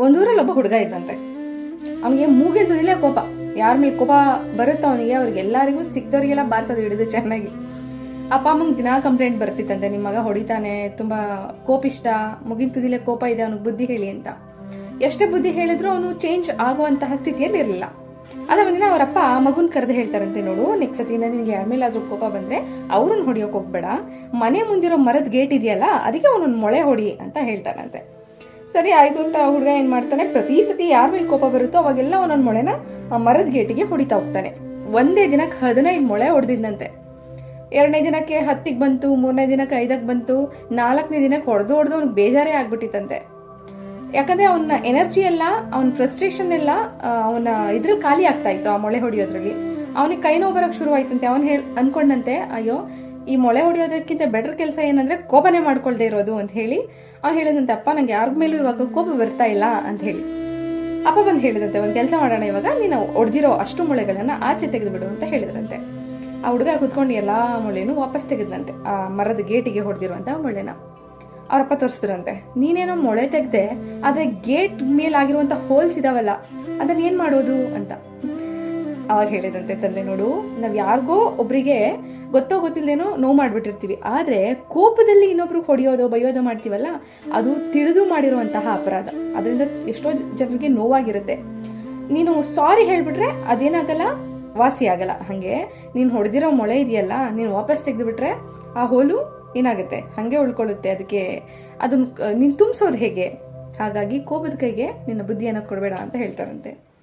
ಒಂದೂರಲ್ಲಿ ಒಬ್ಬ ಹುಡುಗ ಇದ್ದಂತೆ. ಅವನಿಗೆ ಮೂಗಿನ ತುದಿಲೇ ಕೋಪ. ಯಾರ ಮೇಲೆ ಕೋಪ ಬರುತ್ತೋ ಅವನಿಗೆ, ಅವ್ರಿಗೆ ಎಲ್ಲರಿಗೂ ಸಿಕ್ದವ್ರಿಗೆಲ್ಲ ಬಾರಿಸೋದು ಹಿಡಿದು ಚೆನ್ನಾಗಿ. ಅಪ್ಪ ಅಮ್ಮಂಗೆ ದಿನಾ ಕಂಪ್ಲೇಂಟ್ ಬರ್ತಿತ್ತಂತೆ, ನಿಮ್ಮ ಮಗ ಹೊಡಿತಾನೆ, ತುಂಬಾ ಕೋಪಿಷ್ಟ, ಮುಗಿನ ತುದಿಲೇ ಕೋಪ ಇದೆ, ಅವನಿಗೆ ಬುದ್ಧಿ ಹೇಳಿ ಅಂತ. ಎಷ್ಟೇ ಬುದ್ಧಿ ಹೇಳಿದ್ರು ಅವನು ಚೇಂಜ್ ಆಗುವಂತಹ ಸ್ಥಿತಿಯಲ್ಲಿ ಇರಲಿಲ್ಲ. ಅದ ಒಂದಿನ ಅವರಪ್ಪ ಮಗುನ್ ಕರೆದು ಹೇಳ್ತಾರಂತೆ, ನೋಡು ನೆಕ್ಸ್ಟ್ ಸತಿಯಿಂದ ನಿನ್ಗೆ ಯಾರ ಮೇಲಾದ್ರೂ ಕೋಪ ಬಂದ್ರೆ ಅವ್ರನ್ನ ಹೊಡಿಯೋಕ್ ಹೋಗ್ಬೇಡ, ಮನೆ ಮುಂದಿರೋ ಮರದ ಗೇಟ್ ಇದೆಯಲ್ಲ ಅದಕ್ಕೆ ಅವನೊಂದು ಮೊಳೆ ಹೊಡಿ ಅಂತ ಹೇಳ್ತಾನಂತೆ. ಸರಿ ಆಯ್ತು ಅಂತ ಹುಡುಗ ಏನ್ ಮಾಡ್ತಾನೆ, ಪ್ರತಿ ಸತಿ ಯಾರ ಮೇಲೆ ಕೋಪ ಬರುತ್ತೋ ಅವಾಗೆಲ್ಲ ಒಂದೊಂದು ಮೊಳೆನ ಮರದ ಗೇಟಿಗೆ ಹೊಡಿತಾ ಹೋಗ್ತಾನೆ. ಒಂದೇ ದಿನಕ್ಕೆ 15 ಮೊಳೆ ಹೊಡೆದಿದ್ದಂತೆ. 2ನೇ ದಿನಕ್ಕೆ 10ಗೆ ಬಂತು, 3ನೇ ದಿನಕ್ಕೆ 5ಕ್ಕೆ ಬಂತು, 4ನೇ ದಿನಕ್ಕೆ ಹೊಡೆದು ಅವ್ನಿಗೆ ಬೇಜಾರೇ ಆಗ್ಬಿಟ್ಟಿತ್ತಂತೆ. ಯಾಕಂದ್ರೆ ಅವನ ಎನರ್ಜಿ ಎಲ್ಲ, ಅವನ ಫ್ರಸ್ಟ್ರೇಷನ್ ಎಲ್ಲ ಅವನ ಇದ್ರಲ್ಲಿ ಖಾಲಿ ಆಗ್ತಾ ಇತ್ತು ಆ ಮೊಳೆ ಹೊಡಿಯೋದ್ರಲ್ಲಿ. ಅವನಿಗೆ ಕೈ ನೋವು ಬರಕ್ ಶುರು ಆಯ್ತಂತೆ. ಅವನ್ ಅನ್ಕೊಂಡಂತೆ, ಅಯ್ಯೋ ಈ ಮೊಳೆ ಹೊಡಿಯೋದಕ್ಕಿಂತ ಬೆಟರ್ ಕೆಲಸ ಏನಂದ್ರೆ ಕೋಪನೆ ಮಾಡ್ಕೊಳ್ದೆ ಇರೋದು ಅಂತ ಹೇಳಿ ಅವ್ನು ಹೇಳಿದಂತೆ, ಅಪ್ಪ ನಂಗೆ ಯಾರ ಮೇಲೂ ಇವಾಗ ಕೋಪ ಬರ್ತಾ ಇಲ್ಲ ಅಂತ ಹೇಳಿ. ಅಪ್ಪ ಬಂದು ಹೇಳಿದಂತೆ, ಒಂದ್ ಕೆಲಸ ಮಾಡೋಣ, ಇವಾಗ ನೀನು ಹೊಡೆದಿರೋ ಅಷ್ಟು ಮೊಳೆಗಳನ್ನ ಆಚೆ ತೆಗೆದು ಬಿಡು ಅಂತ ಹೇಳಿದ್ರಂತೆ. ಆ ಹುಡುಗ ಕುತ್ಕೊಂಡು ಎಲ್ಲಾ ಮೊಳೆನು ವಾಪಸ್ ತೆಗೆದಂತೆ, ಆ ಮರದ ಗೇಟಿಗೆ ಹೊಡೆದಿರುವಂತಹ ಮೊಳೆನ. ಅವ್ರಪ್ಪ ತೋರಿಸಿದ್ರಂತೆ, ನೀನೇನೋ ಮೊಳೆ ತೆಗ್ದೆ, ಆದ್ರೆ ಗೇಟ್ ಮೇಲಾಗಿರುವಂತ ಹೋಲ್ಸ್ ಇದಾವಲ್ಲ ಅದನ್ನ ಏನ್ ಮಾಡೋದು ಅಂತ. ಅವಾಗ ಹೇಳಿದಂತೆ ತಂದೆ, ನೋಡು ನಾವ್ ಯಾರಿಗೋ ಒಬ್ರಿಗೆ ಗೊತ್ತೋ ಗೊತ್ತಿಲ್ದೇನೋ ನೋವು ಮಾಡ್ಬಿಟ್ಟಿರ್ತೀವಿ, ಆದ್ರೆ ಕೋಪದಲ್ಲಿ ಇನ್ನೊಬ್ರು ಹೊಡೆಯೋದೋ ಬೈಯೋದೋ ಮಾಡ್ತೀವಲ್ಲ ಅದು ತಿಳಿದು ಮಾಡಿರುವಂತಹ ಅಪರಾಧ. ಅದರಿಂದ ಎಷ್ಟೋ ಜನರಿಗೆ ನೋವಾಗಿರುತ್ತೆ. ನೀನು ಸಾರಿ ಹೇಳ್ಬಿಟ್ರೆ ಅದೇನಾಗಲ್ಲ, ವಾಸಿ ಆಗಲ್ಲ. ಹಂಗೆ ನೀನ್ ಹೊಡೆದಿರೋ ಮೊಳೆ ಇದೆಯಲ್ಲ, ನೀನ್ ವಾಪಸ್ ತೆಗೆದು ಬಿಟ್ರೆ ಆ ಹೋಲು ಏನಾಗುತ್ತೆ, ಹಂಗೆ ಉಳ್ಕೊಳ್ಳುತ್ತೆ. ಅದಕ್ಕೆ ಅದನ್ನ ನೀನ್ ತುಂಬಿಸೋದು ಹೇಗೆ? ಹಾಗಾಗಿ ಕೋಪದ ಕೈಗೆ ನಿನ್ನ ಬುದ್ಧಿಯನ್ನ ಕೊಡಬೇಡ ಅಂತ ಹೇಳ್ತಾರಂತೆ.